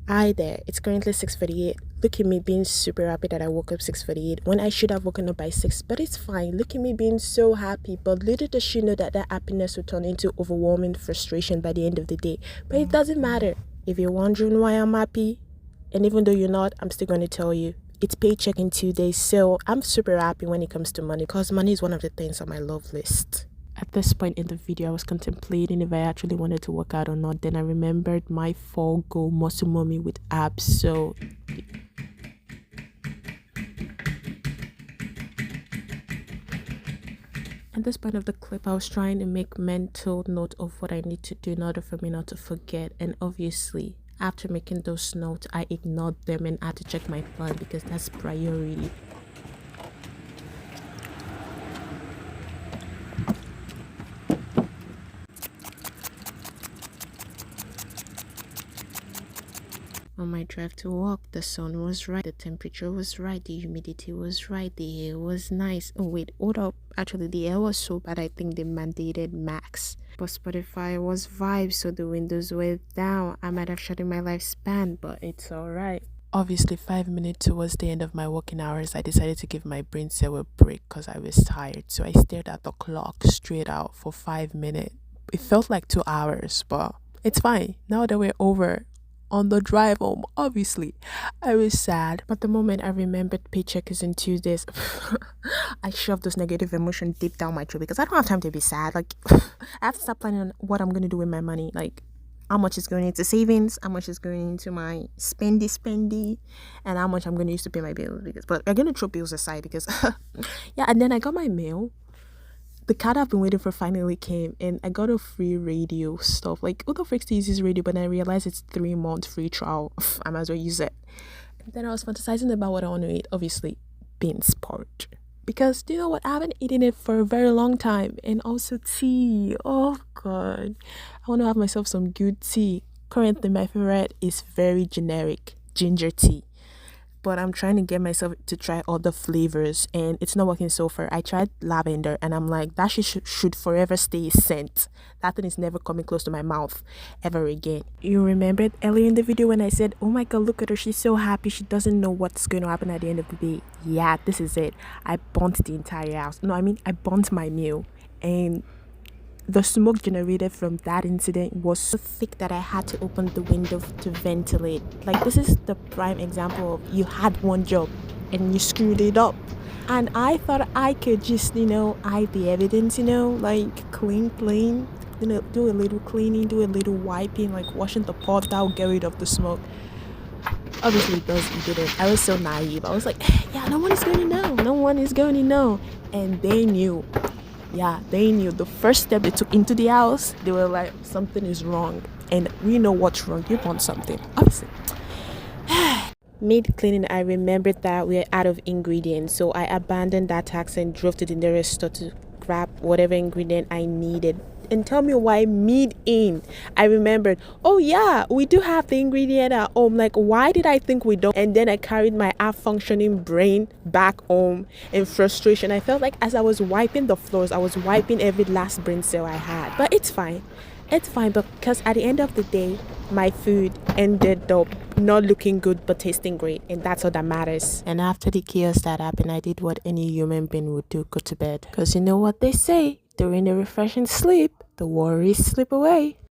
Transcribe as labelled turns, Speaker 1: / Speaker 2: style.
Speaker 1: Hi there, it's currently 6:48. Look at me being super happy that I woke up 6:48 when I should have woken up by 6, but it's fine. Look at me being so happy, but little does she know that that happiness will turn into overwhelming frustration by the end of the day. But it doesn't matter. If you're wondering why I'm happy, and even though you're not, I'm still going to tell you. It's paycheck in 2 days, so I'm super happy when it comes to money because money is one of the things on my love list. At this point in the video, I was contemplating if I actually wanted to work out or not. Then I remembered my 4 goal muscle mommy with abs. So at this point of the clip, I was trying to make mental note of what I need to do in order for me not to forget. And obviously, after making those notes, I ignored them and had to check my plan because that's priority. On my drive to work, the sun was right, the temperature was right, the humidity was right, the air was nice. Oh wait, hold up. Actually, the air was so bad I think they mandated max. But Spotify was vibes, so the windows were down. I might have shortened my lifespan, but it's alright. Obviously, 5 minutes towards the end of my working hours, I decided to give my brain cell a break because I was tired. So I stared at the clock straight out for 5 minutes. It felt like 2 hours, but it's fine. Now that we're over, on the drive home, obviously, I was sad. But the moment I remembered paycheck is in 2 days, I shoved this negative emotion deep down my throat because I don't have time to be sad. Like, I have to start planning on what I'm going to do with my money. Like, how much is going into savings, how much is going into my spendy, and how much I'm going to use to pay my bills. But I'm going to throw bills aside because, yeah, and then I got my mail. The card I've been waiting for finally came, and I got a free radio stuff. Like, who the frick uses radio? But I realized it's 3 month free trial. I might as well use it. And then I was fantasizing about what I want to eat. Obviously, bean sprout. Because, you know what? I haven't eaten it for a very long time. And also tea. Oh, God. I want to have myself some good tea. Currently, my favorite is very generic. Ginger tea. But I'm trying to get myself to try other flavors and it's not working so far. I tried lavender and I'm like, that should forever stay a scent. That thing is never coming close to my mouth ever again. You remembered earlier in the video when I said, oh my God, look at her. She's so happy. She doesn't know what's going to happen at the end of the day. Yeah, this is it. I burnt the entire house. No, I mean, I burnt my meal. And the smoke generated from that incident was so thick that I had to open the window to ventilate. Like, this is the prime example of you had one job and you screwed it up. And I thought I could just, hide the evidence, like clean, do a little cleaning, do a little wiping, like washing the pot out, get rid of the smoke. Obviously, it didn't. I was so naive. I was like, yeah, no one is going to know. No one is going to know. And they knew. Yeah, they knew. The first step they took into the house, they were like, something is wrong. And we know what's wrong. You want something. Obviously. Mid cleaning, I remembered that we are out of ingredients. So I abandoned that task and drove to the nearest store to grab whatever ingredient I needed. And tell me why mid-in I remembered, oh yeah, we do have the ingredient at home. Like, why did I think we don't? And then I carried my half-functioning brain back home in frustration. I felt like as I was wiping the floors, I was wiping every last brain cell I had. But it's fine. It's fine because at the end of the day, my food ended up not looking good but tasting great, and that's all that matters. And after the chaos that happened, I did what any human being would do: go to bed. Because you know what they say, during a refreshing sleep, the worries slip away.